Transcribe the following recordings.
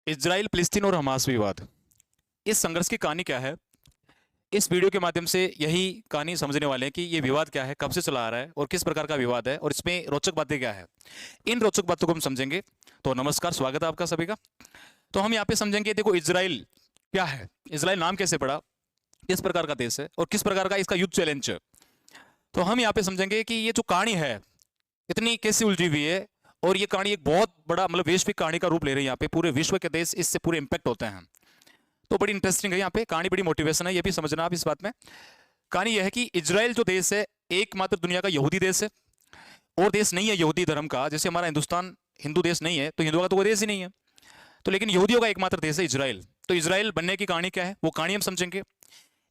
Israel फिलिस्तीन और Hamas विवाद, इस संघर्ष की कहानी क्या है। इस वीडियो के माध्यम से यही कहानी समझने वाले हैं कि ये विवाद क्या है, कब से चला आ रहा है और किस प्रकार का विवाद है और इसमें रोचक बातें क्या है। इन रोचक बातों को हम समझेंगे। तो नमस्कार, स्वागत है आपका सभी का। तो हम यहाँ पे समझेंगे, देखो इजराइल क्या है, इजराइल नाम कैसे पड़ा, किस प्रकार का देश है और किस प्रकार का इसका युद्ध चैलेंज है। तो हम यहाँ पे समझेंगे कि ये जो कहानी है इतनी कैसे उलझी हुई है और ये कहानी एक बहुत बड़ा मतलब वैश्विक कहानी का रूप ले रही है। यहाँ पे पूरे विश्व के देश इससे पूरे इंपैक्ट होते हैं। तो बड़ी इंटरेस्टिंग है, यहाँ पे कहानी बड़ी मोटिवेशन है, ये भी समझना आप इस बात में। कहानी यह है कि इजराइल जो देश है एकमात्र दुनिया का यहूदी देश है, और देश नहीं है यहूदी धर्म का। जैसे हमारा हिंदुस्तान हिंदू देश नहीं है तो हिंदुओं का तो कोई देश ही नहीं है, तो लेकिन यहूदियों का एकमात्र देश है इजराइल। तो इजराइल बनने की कहानी क्या है वो कहानी हम समझेंगे।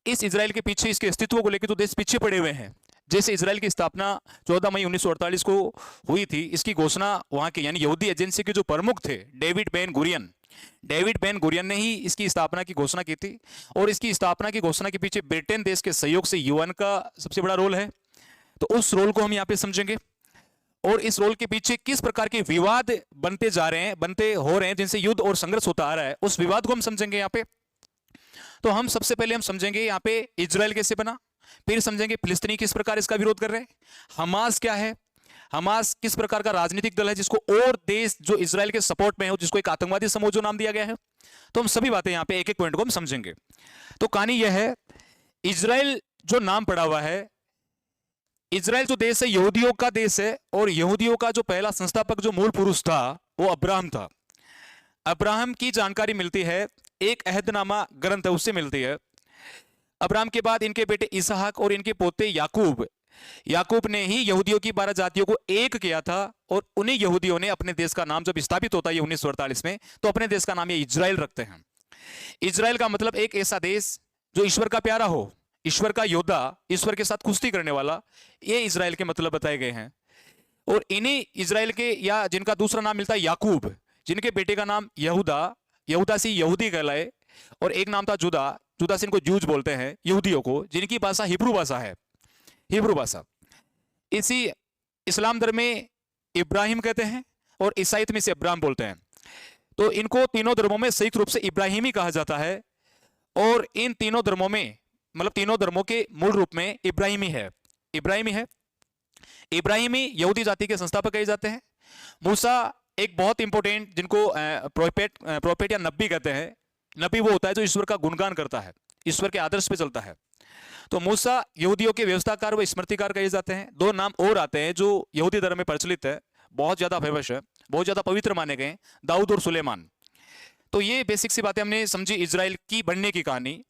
इस इजराइल के पीछे, इसके अस्तित्व को लेकर जो देश पीछे पड़े हुए हैं, जैसे इजराइल की स्थापना 14 मई 1948 को हुई थी, इसकी घोषणा वहां के यानी यहूदी एजेंसी के जो प्रमुख थे डेविड बेन गुरियन ने ही इसकी स्थापना की घोषणा की थी। और इसकी स्थापना की घोषणा के पीछे ब्रिटेन देश के सहयोग से यूएन का सबसे बड़ा रोल है। तो उस रोल को हम यहाँ पे समझेंगे और इस रोल के पीछे किस प्रकार के विवाद बनते हो रहे हैं जिनसे युद्ध और संघर्ष होता आ रहा है, उस विवाद को हम समझेंगे यहाँ पे। तो हम सबसे पहले हम समझेंगे यहाँ पे इजराइल कैसे बना, फिर समझेंगे फिलिस्तीनी किस प्रकार इसका विरोध कर रहे हैं, हमास क्या है, हमास किस प्रकार का राजनीतिक दल है जिसको और देश जो इजराइल के सपोर्ट में है जिसको एक आतंकवादी समूह जो नाम दिया गया है। तो हम सभी बातें यहाँ पे एक एक पॉइंट को हम समझेंगे। तो कहानी यह है, इजराइल जो नाम पड़ा हुआ है, इजराइल जो देश है यहूदियों का देश है, और यहूदियों का जो पहला संस्थापक जो मूल पुरुष था वो अब्राहम था। अब्राहम की जानकारी मिलती है एक अहदनामा ग्रंथ है उससे मिलती है। अब्राहम के बाद इनके बेटे इसहाक और इनके पोते याकूब ने ही यहूदियों की 12 जातियों को एक किया था, और उन्हीं यहूदियों ने अपने देश का नाम जब स्थापित होता है 1948 में, तो अपने देश का नाम ये इजराइल रखते हैं। इजराइल का मतलब एक ऐसा देश जो ईश्वर का प्यारा हो, ईश्वर का योद्धा, ईश्वर के साथ कुश्ती करने वाला, ये इजराइल के मतलब बताए गए हैं। और इन्हीं इजराइल के या जिनका दूसरा नाम मिलता है याकूब, जिनके बेटे का नाम यहूदा से यहूदी कहलाए, और एक नाम था जुदा से इनको जूज बोलते हैं यहूदियों को, जिनकी भाषा हिब्रू भाषा है, हिब्रू भाषा। इसी इस्लाम धर्म में इब्राहिम कहते हैं और ईसाईत में से अब्राहम बोलते हैं। तो इनको तीनों धर्मों में संयुक्त रूप से इब्राहिमी कहा जाता है, और इन तीनों धर्मों में मतलब तीनों धर्मों के मूल रूप में इब्राहिमी है। इब्राहिमी यहूदी जाति के संस्थापक कहे जाते हैं। मूसा एक बहुत इंपॉर्टेंट, जिनको प्रोफेट या नबी कहते हैं। नबी वो होता है जो ईश्वर का गुणगान करता है, ईश्वर के आदर्श पे चलता है। तो मूसा यहूदियों के व्यवस्थाकार व स्मृतिकार कहे जाते हैं। दो नाम और आते हैं जो यहूदी धर्म में प्रचलित है, बहुत ज्यादा फेमस है, बहुत ज्यादा पवित्र माने गए, दाऊद और सुलेमान। तो ये बेसिक सी बातें हमने समझी इजराइल की बनने की कहानी।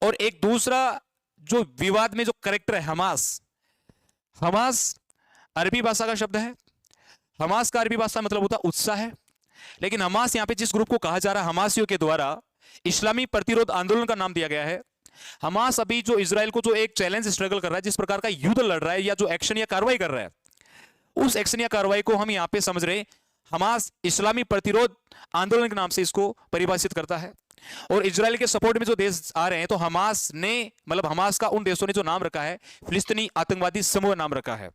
और एक दूसरा जो विवाद में जो करेक्टर है हमास अरबी भाषा का शब्द है। हमास का अरबी भाषा मतलब होता उत्साह है, लेकिन हमास यहाँ पे जिस ग्रुप को कहा जा रहा है, हमासियों के द्वारा इस्लामी प्रतिरोध आंदोलन का नाम दिया गया है। हमास अभी जो इजराइल को जो एक चैलेंज स्ट्रगल कर रहा है, जिस प्रकार का युद्ध लड़ रहा है या जो एक्शन या कार्रवाई कर रहा है, उस एक्शन या कार्रवाई को हम यहाँ पे समझ रहे हैं। हमास इस्लामी प्रतिरोध आंदोलन के नाम से इसको परिभाषित करता है। और इजराइल के सपोर्ट में जो देश आ रहे हैं, तो हमास ने मतलब हमास का उन देशों ने जो नाम रखा है फिलिस्तीनी आतंकवादी समूह नाम रखा है।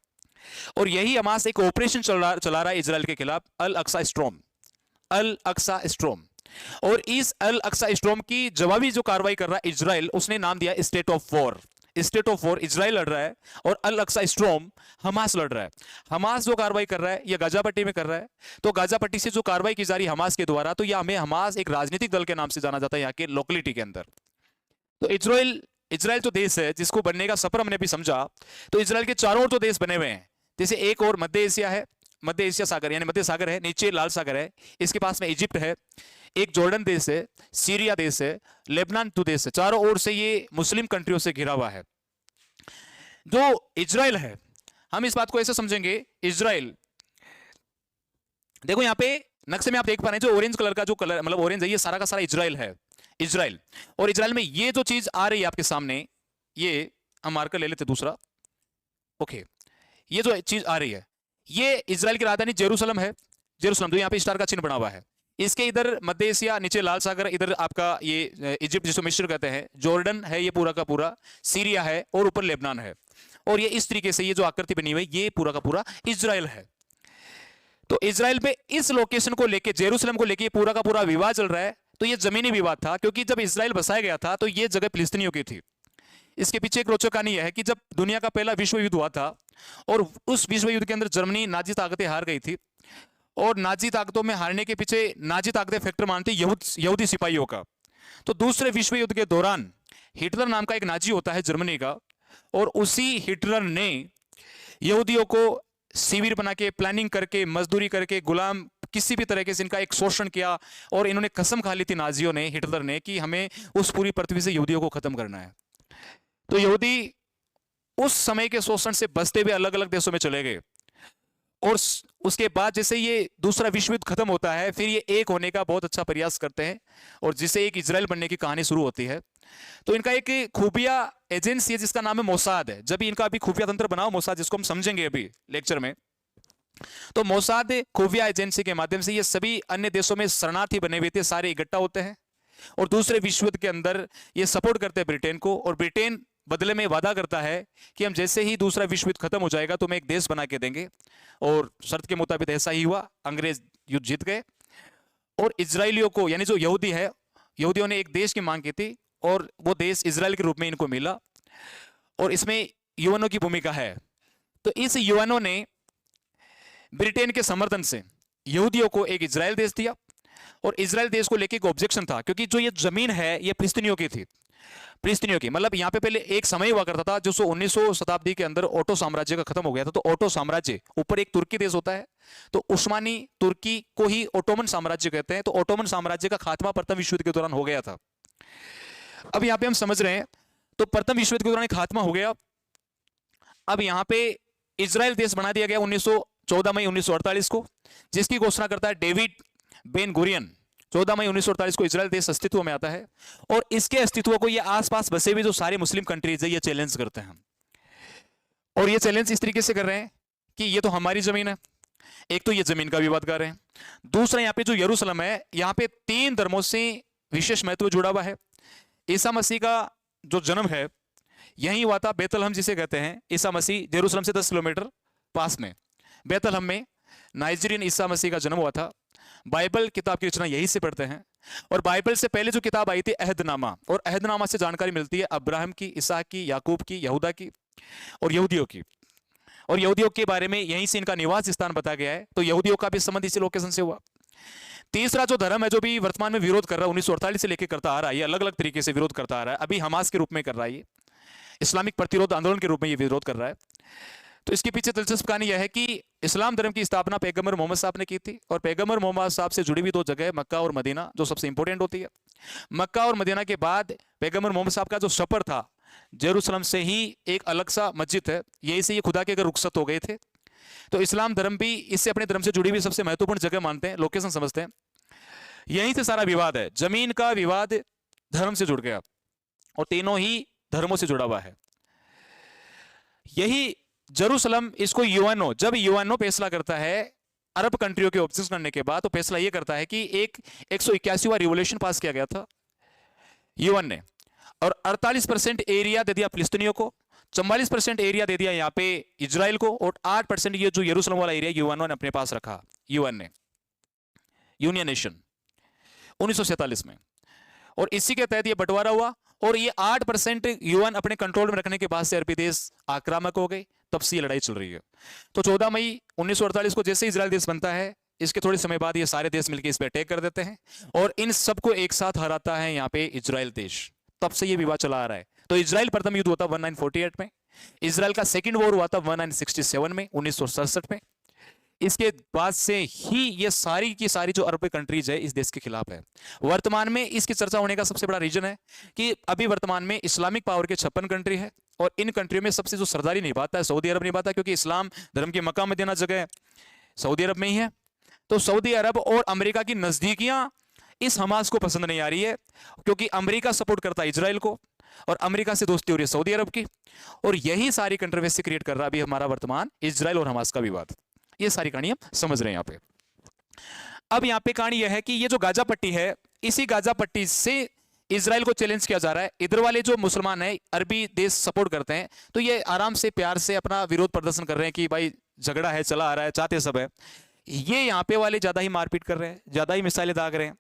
और यही हमास एक ऑपरेशन चला रहा है इजराइल के खिलाफ, अल अक्सा स्ट्रोम। और इस अल अक्सा स्ट्रोम की जवाबी जो कार्रवाई कर रहा है इजराइल, उसने नाम दिया स्टेट ऑफ वॉर। इजराइल लड़ रहा है और अल अक्सा स्ट्रोम हमास लड़ रहा है। हमास जो कार्रवाई कर रहा है ये गाजा पट्टी में कर रहा है। तो गाजा पट्टी से जो कार्रवाई की जा रही है हमास के द्वारा, तो यह हमें हमास एक राजनीतिक दल के नाम से जाना जाता है यहाँ के लोकेलिटी के अंदर। तो इजराइल जो देश है जिसको बनने का सफर हमने भी समझा, तो इजराइल के चारों ओर जो देश बने हुए हैं, जैसे एक और मध्य एशिया है, मध्य एशिया सागर यानी मध्य सागर है, नीचे लाल सागर है, इसके पास में इजिप्ट है, एक जॉर्डन देश है, सीरिया देश है, लेबनान देश है। चारों ओर से ये मुस्लिम कंट्रियों से घिरा हुआ है। जो इजराइल है, हम इस बात को ऐसे समझेंगे, इजराइल देखो यहाँ पे नक्शे में आप देख पा रहे हैं, जो ऑरेंज कलर का जो कलर मतलब ऑरेंज है, ये सारा का सारा इजराइल है। और इजराइल में ये जो चीज आ रही है आपके सामने, ये हम मार्कर ले लेते दूसरा, ओके, ये जो चीज आ रही है ये इजराइल की राजधानी जेरूसलम है। जेरूसलम जो यहाँ पे स्टार का चिन्ह बना हुआ है, इसके इधर मध्य एशिया, नीचे लाल सागर, इधर आपका ये इजिप्ट जिसको मिस्र कहते हैं, जॉर्डन है ये पूरा का पूरा, सीरिया है और ऊपर लेबनान है। और ये इस तरीके से ये जो आकृति बनी हुई है ये पूरा का पूरा इजराइल है। तो इजराइल पे इस लोकेशन को लेके, जेरूसलम को लेके पूरा का पूरा विवाद चल रहा है। तो ये जमीनी विवाद था, क्योंकि जब इजराइल बसाया गया था तो ये जगह फिलिस्तीनियों की थी। इसके पीछे एक रोचक कहानी यह है कि जब दुनिया का पहला विश्व युद्ध हुआ था और उस विश्व युद्ध के अंदर जर्मनी नाजी ताकतें हार गई थी, और नाजी ताकतों में हारने के पीछे नाजी ताकतें फैक्टर मानती यहूदी सिपाहियों का। तो दूसरे विश्व युद्ध के दौरान हिटलर नाम का एक नाजी होता है जर्मनी का, और उसी हिटलर ने यहूदियों को शिविर बना के, प्लानिंग करके, मजदूरी करके, गुलाम किसी भी तरह से इनका एक शोषण किया, और इन्होंने कसम खा ली थी नाजियों ने, हिटलर ने, कि हमें उस पूरी पृथ्वी से यहूदियों को खत्म करना है। तो यहूदी उस समय के शोषण से बचते हुए अलग अलग देशों में चले गए, और उसके बाद जैसे ये दूसरा विश्व युद्ध खत्म होता है, फिर ये एक होने का बहुत अच्छा प्रयास करते हैं, और जिसे एक इजराइल बनने की कहानी शुरू होती है। तो इनका एक खुफिया एजेंसी है जिसका नाम है मोसाद है। जब इनका अभी खुफिया तंत्र बनाओ मोसाद, जिसको हम समझेंगे अभी लेक्चर में, तो मोसाद खुफिया एजेंसी के माध्यम से ये सभी अन्य देशों में शरणार्थी बने हुए थे, सारे इकट्ठा होते हैं, और दूसरे विश्व युद्ध के अंदर ये सपोर्ट करते हैं ब्रिटेन को, और ब्रिटेन बदले में वादा करता है कि हम जैसे ही दूसरा विश्व युद्ध खत्म हो जाएगा तो हम एक देश बना के देंगे, और शर्त के मुताबिक ऐसा ही हुआ। अंग्रेज युद्ध जीत गए, और इजरायलियों को, यानी जो यहूदी है, यहूदियों ने एक देश की मांग की थी, और वो देश इजराइल के रूप में इनको मिला, और इसमें यूएनओ की भूमिका है। तो इस यूएनओ ने ब्रिटेन के समर्थन से यहूदियों को एक इजराइल देश दिया, और इजराइल देश को लेकर एक ऑब्जेक्शन था, क्योंकि जो ये जमीन है ये फिलिस्तीनियों की थी। फिलिस्तीनियों की मतलब यहाँ पे पहले एक समय हुआ करता था जो 1900 शताब्दी के अंदर ओटो साम्राज्य का खत्म हो गया था। तो ओटो साम्राज्य, ऊपर एक तुर्की देश होता है, तो उस्मानी तुर्की को ही ओटोमन साम्राज्य कहते हैं। तो ओटोमन साम्राज्य का खात्मा प्रथम विश्व युद्ध के दौरान हो गया था। अब यहाँ पे हम समझ रहे हैं, तो प्रथम विश्व युद्ध के दौरान खात्मा हो गया। अब यहाँ पे इजराइल देश बना दिया गया 14 मई 1948 को, जिसकी घोषणा करता है डेविड बेन गुरियन। 14 मई 1948 को इजराइल देश अस्तित्व में आता है, और इसके अस्तित्व को ये आसपास बसे हुए जो सारे मुस्लिम कंट्रीज है ये चैलेंज करते हैं। और ये चैलेंज इस तरीके से कर रहे हैं कि ये तो हमारी जमीन है, एक तो ये जमीन का विवाद कर रहे हैं, दूसरा यहाँ पे जो यरूशलेम है, यहाँ पे 3 धर्मों से विशेष महत्व जुड़ा हुआ है। ईसा मसीह का जो जन्म है यही हुआ था, बेतलहम जिसे कहते हैं। ईसा मसीह जेरूशलेम से 10 किलोमीटर पास में बेतलहम में नाइजीरियन ईसा मसीह का जन्म हुआ था। बाइबल किताब की रचना यहीं से पढ़ते हैं, और बाइबल से पहले जो किताब आई थी अहदनामा, और अहदनामा से जानकारी मिलती है अब्राहम की, इसहाक की, याकूब की, यहूदा की और यहूदियों की। और यहूदियों के बारे में यहीं से इनका निवास स्थान बताया गया है। तो यहूदियों का भी संबंध इसी लोकेशन से हुआ। तीसरा जो धर्म है जो भी वर्तमान में विरोध कर रहा है, 1948 से लेकर करता आ रहा है, अलग अलग तरीके से विरोध करता आ रहा है। अभी हमास के रूप में कर रहा है, इस्लामिक प्रतिरोध आंदोलन के रूप में ये विरोध कर रहा है। तो इसके पीछे दिलचस्प कहानी यह है कि इस्लाम धर्म की स्थापना पैगंबर मोहम्मद साहब ने की थी, और पैगंबर मोहम्मद साहब से जुड़ी हुई 2 जगह मक्का और मदीना जो सबसे इंपॉर्टेंट होती है। मक्का और मदीना के बाद पैगंबर मोहम्मद साहब का जो सफर था, जेरूसलम से ही एक अलग सा मस्जिद है, यही से ये खुदा के अगर रुखसत हो गए थे। तो इस्लाम धर्म भी इससे अपने धर्म से जुड़ी हुई सबसे महत्वपूर्ण जगह मानते हैं, लोकेशन समझते हैं। यहीं से सारा विवाद है, जमीन का विवाद धर्म से जुड़ गया, और तीनों ही धर्मों से जुड़ा हुआ है। यही जेरूसलम, इसको यूएनओ, जब यूएनओ फैसला करता है अरब कंट्रियों के ऑब्जेक्शन करने के बाद, तो फैसला यह करता है कि एक 181वां रिवोल्यूशन पास किया गया था यूएन ने, और 48% एरिया दे दिया फिलिस्तीनियों को, 44% एरिया दे दिया यहाँ पे इजराइल को, और 8% ये जो यरूशलेम वाला एरिया यूएनओ ने अपने पास रखा, यूएन ने, यूनियन नेशन 1947 में। और इसी के तहत ये बंटवारा हुआ, और ये 8% यूएन अपने कंट्रोल में रखने के बाद से अरबी देश आक्रामक हो गए, तब से ये लड़ाई चल रही है। तो 14 मई 1948 को जैसे इजराइल देश बनता है, इसके थोड़े समय बाद ये सारे देश मिलकर इस पर अटैक कर देते हैं, और इन सबको एक साथ हराता है यहाँ पे इजराइल देश। तब से ये विवाद चला आ रहा है। तो इजराइल प्रथम युद्ध हुआ था 1948 में, इजराइल का सेकंड वॉर हुआ था 1967 में, 1967 में। इसके बाद से ही ये सारी की सारी जो अरब कंट्रीज है इस देश के खिलाफ है। वर्तमान में इसकी चर्चा होने का सबसे बड़ा रीजन है कि अभी वर्तमान में इस्लामिक पावर के 56 कंट्री है, और इन कंट्रियों में सबसे जो सरदारी निभाता है सऊदी अरब निभाता है, क्योंकि इस्लाम धर्म की मक्का मदीना जगह सऊदी अरब में ही है। तो सऊदी अरब और अमेरिका की नजदीकियां इस हमास को पसंद नहीं आ रही है, क्योंकि अमेरिका सपोर्ट करता है इजराइल को, और अमेरिका से दोस्ती हो रही है सऊदी अरब की, और यही सारी कंट्रोवर्सी क्रिएट कर रहा है अभी हमारा वर्तमान इजराइल और हमास का विवाद। ये सारी कहानी हम समझ रहे हैं यहाँ पे। अब यहाँ पे कहानी यह है कि ये जो गाजा पट्टी है, इसी गाजा पट्टी से इजराइल को चैलेंज किया जा रहा है। इधर वाले जो मुसलमान हैं, अरबी देश सपोर्ट करते हैं, तो ये आराम से प्यार से अपना विरोध प्रदर्शन कर रहे हैं कि भाई झगड़ा है चला आ रहा है, चाहते सब है। ये यहाँ पे वाले ज्यादा ही मारपीट कर रहे हैं, ज्यादा ही मिसाइलें दाग रहे हैं।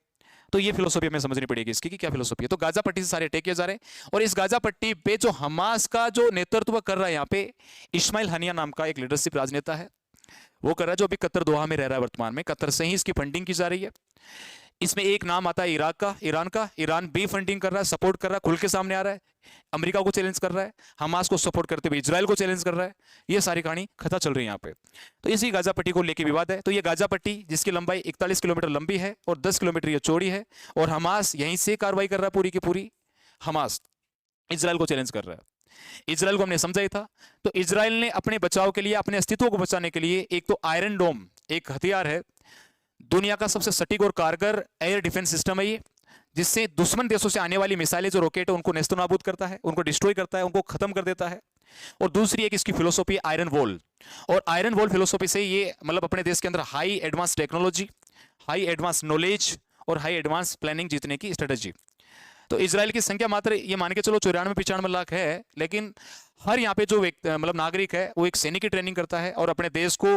तो ये फिलोसॉफी हमें समझनी पड़ेगी इसकी कि क्या फिलोसॉफी है। तो गाजा पट्टी से सारे अटैक किए जा रहे हैं, और इस गाजा पट्टी पे जो हमास का जो नेतृत्व कर रहा है यहाँ पे इस्माइल हनिया नाम का एक लीडरशिप राजनेता है, वो कर रहा है, जो अभी कतर दोहा में रह रहा है वर्तमान में। कतर से ही इसकी फंडिंग की जा रही है। इसमें एक नाम आता है इराक का, ईरान का। ईरान भी फंडिंग कर रहा है, सपोर्ट कर रहा है, खुल के सामने आ रहा है, अमेरिका को चैलेंज कर रहा है, हमास को सपोर्ट करते हुए इजराइल को चैलेंज कर रहा है। ये सारी कहानी खता चल रही है यहाँ पे। तो इसी गाजा पट्टी को लेके विवाद है। तो ये गाजा पट्टी जिसकी लंबाई 41 किलोमीटर लंबी है और 10 किलोमीटर ये चौड़ी है, और हमास यहीं से कार्रवाई कर रहा है पूरी की पूरी। हमास इजराइल को चैलेंज कर रहा है। इजराइल को हमने समझा ही था। तो इजराइल ने अपने बचाव के लिए, अपने अस्तित्व को बचाने के लिए, एक तो आयरन डोम एक हथियार है, दुनिया का सबसे सटीक और कारगर एयर डिफेंस सिस्टम है ये, जिससे दुश्मन देशों से आने वाली मिसाइलें जो रॉकेट है उनको नेस्तनाबूद करता है, उनको डिस्ट्रॉय करता है, उनको खत्म कर देता है। और दूसरी एक इसकी फिलोसॉफी आयरन वॉल, और आयरन वॉल फिलोसॉफी से ये मतलब अपने देश के अंदर high advance technology, high advance knowledge और हाई एडवांस प्लानिंग जीतने की स्ट्रेटजी। तो इजराइल की संख्या मात्र ये मान के चलो 94-95 लाख है, लेकिन हर यहाँ पे जो मतलब नागरिक है वो एक सैनिक की ट्रेनिंग करता है और अपने देश को,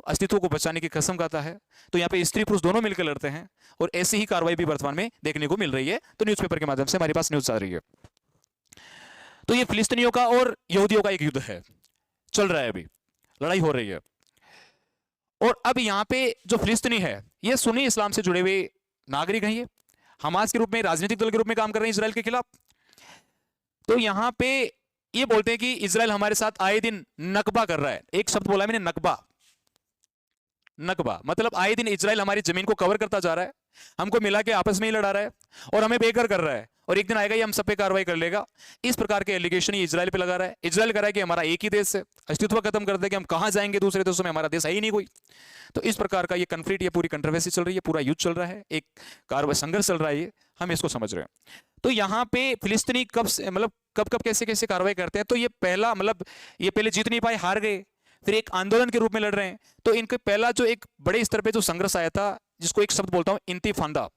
अस्तित्व को बचाने की कसम खाता है। तो यहाँ पे स्त्री पुरुष दोनों मिलकर लड़ते हैं, और ऐसी ही कार्रवाई भी वर्तमान में देखने को मिल रही है। तो न्यूज़पेपर के माध्यम से हमारे पास न्यूज़ आ रही है। तो ये फिलिस्तीनियों का और यहूदियों का एक युद्ध है, चल रहा है, अभी लड़ाई हो रही है। और अब यहाँ पे जो फिलिस्तीनी है ये सुन्नी इस्लाम से जुड़े हुए नागरिक हैं, ये हमास के रूप में, राजनीतिक दल के रूप में काम कर रहे हैं इजराइल के खिलाफ। तो यहाँ पे ये बोलते हैं कि इजराइल हमारे साथ आए दिन नकबा कर रहा है। एक शब्द बोला मैंने, नकबा। नकबा मतलब आए दिन इजराइल हमारी जमीन को कवर करता जा रहा है, हमको मिला के आपस में ही लड़ा रहा है, और हमें बेघर कर रहा है, और एक दिन आएगा ये हम सब पे कार्रवाई कर लेगा। इस प्रकार के एलिगेशन ये इजराइल पे लगा रहा है। इजराइल कह रहा है कि हमारा एक ही देश है, अस्तित्व खत्म कर दे कि हम कहां जाएंगे दूसरे देशों में, हमारा देश है ही नहीं कोई। तो इस प्रकार का ये कन्फ्लिक्ट, ये पूरी कंट्रोवर्सी चल रही है, पूरा युद्ध चल रहा है, एक कार्रवाई संघर्ष चल रहा है, ये हम इसको समझ रहे हैं। तो यहाँ पे फिलिस्तीनी कब मतलब कब कब कैसे कैसे कार्रवाई करते हैं। तो ये पहला मतलब ये पहले जीत नहीं पाए, हार गए, फिर एक आंदोलन के रूप में लड़ रहे हैं। तो इनके पहला जो एक बड़े स्तर पे जो संघर्ष आया था, जिसको एक शब्द बोलता हूं इंतिफादा।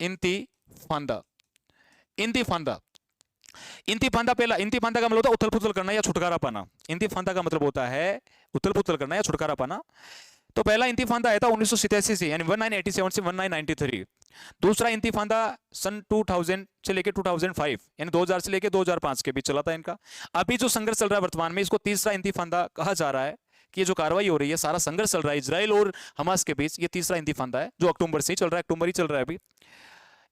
इंतिफादा, इंतिफादा, इंतिफादा पहला, इंतिफादा का मतलब होता है उथल पुथल करना या छुटकारा पाना। इंतिफादा का मतलब होता है उथल पुथल करना या छुटकारा पाना। तो पहला इंतिफादा आया था 1987 से, यानी 1987 से 1993। दूसरा इंतिफादा सन 2000 से लेके 2005, यानी 2000 से लेके 2005 के बीच चला था इनका। अभी जो संघर्ष चल रहा है वर्तमान में, इसको तीसरा इंतिफादा कहा जा रहा है, कि ये जो कार्रवाई हो रही है, सारा संघर्ष चल रहा है इजराइल और हमास के बीच, ये तीसरा इंतिफादा है, जो अक्टूबर से ही चल रहा है, अक्टूबर ही चल रहा है अभी।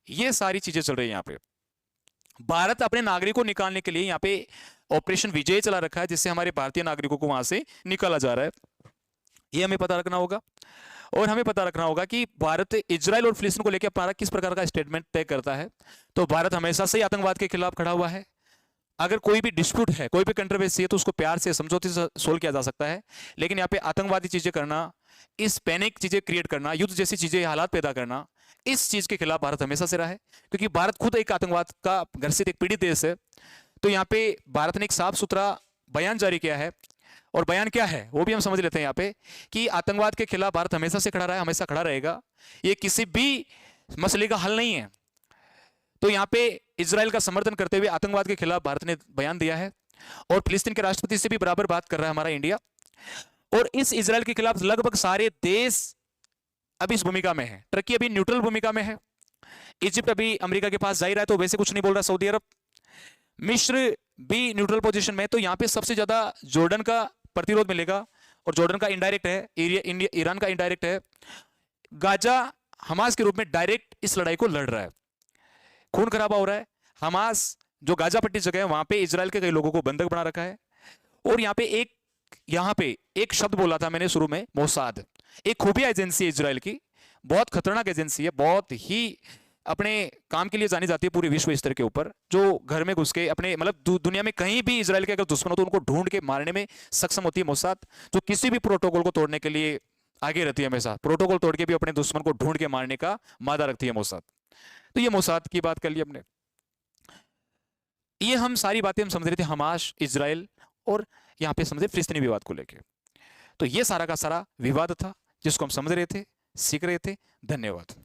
ये सारी चीजें चल रही है यहाँ पे। भारत अपने नागरिकों को निकालने के लिए यहाँ पे ऑपरेशन विजय चला रखा है, जिससे हमारे भारतीय नागरिकों को वहां से निकाला जा रहा है। ये हमें पता रखना होगा। और हमें पता रखना होगा कि भारत इजराइल और फिलिस्तीन को लेकर भारत किस प्रकार का स्टेटमेंट तय करता है। तो भारत हमेशा से ही आतंकवाद के खिलाफ खड़ा हुआ है। अगर कोई भी डिस्प्यूट है, कोई भी कंट्रोवर्सी है, तो उसको प्यार से, समझौते से सोल्व किया जा सकता है। लेकिन यहाँ पे आतंकवादी चीजें करना, इस पैनिक चीजें क्रिएट करना, युद्ध जैसी चीजें, हालात पैदा करना, इस चीज के खिलाफ भारत हमेशा से रहा है, क्योंकि भारत खुद एक आतंकवाद का ग्रसित एक पीड़ित देश है। तो यहाँ पे भारत ने एक साफ सुथरा बयान जारी किया है, और बयान क्या है वो भी हम समझ लेते हैं यहाँ पे, कि आतंकवाद के खिलाफ भारत हमेशा से खड़ा रहा है, हमेशा खड़ा रहेगा। ये किसी भी मसले का हल नहीं है। तो यहाँ पे इजराइल का समर्थन करते हुए आतंकवाद के खिलाफ भारत ने बयान दिया है, और फिलिस्तीन के राष्ट्रपति से भी बराबर बात कर रहा है हमारा इंडिया। और इस इजराइल के खिलाफ लगभग सारे देश अभी इस भूमिका में है। टर्की अभी न्यूट्रल भूमिका में है, इजिप्ट अभी अमेरिका के पास जा ही रहा है, तो वैसे कुछ नहीं बोल रहा, सऊदी अरब, मिस्र भी न्यूट्रल पोजीशन में। तो यहाँ पे सबसे ज्यादा जॉर्डन का प्रतिरोध मिलेगा, और जॉर्डन का इनडायरेक्ट है, ईरान का इनडायरेक्ट है। गाजा हमास के रूप में डायरेक्ट इस लड़ाई को लड़ रहा है, खून खराबा हो रहा है। हमास जो गाजा पट्टी जगह है, वहां पे इजराइल के कई लोगों को बंधक बना रखा है। और यहाँ पे एक शब्द बोला था मैंने शुरू में, मोसाद, एक खुफिया एजेंसी है इजराइल की, बहुत खतरनाक एजेंसी है, बहुत ही अपने काम के लिए जानी जाती है पूरे विश्व स्तर के ऊपर, जो घर में घुस के अपने मतलब दुनिया में कहीं भी इजराइल के अगर दुश्मन हो तो उनको ढूंढ के मारने में सक्षम होती है मोसाद, जो किसी भी प्रोटोकॉल को तोड़ने के लिए आगे रहती है, हमेशा प्रोटोकॉल तोड़ के भी अपने दुश्मन को ढूंढ के मारने का मादा रखती है मोसाद। तो ये मोसाद की बात कर ली हमने। ये हम सारी बातें हम समझ रहे थे हमास, इजराइल, और यहाँ पे समझे फिलिस्तीनी विवाद को लेकर। तो ये सारा का सारा विवाद था जिसको हम समझ रहे थे, सीख रहे थे। धन्यवाद।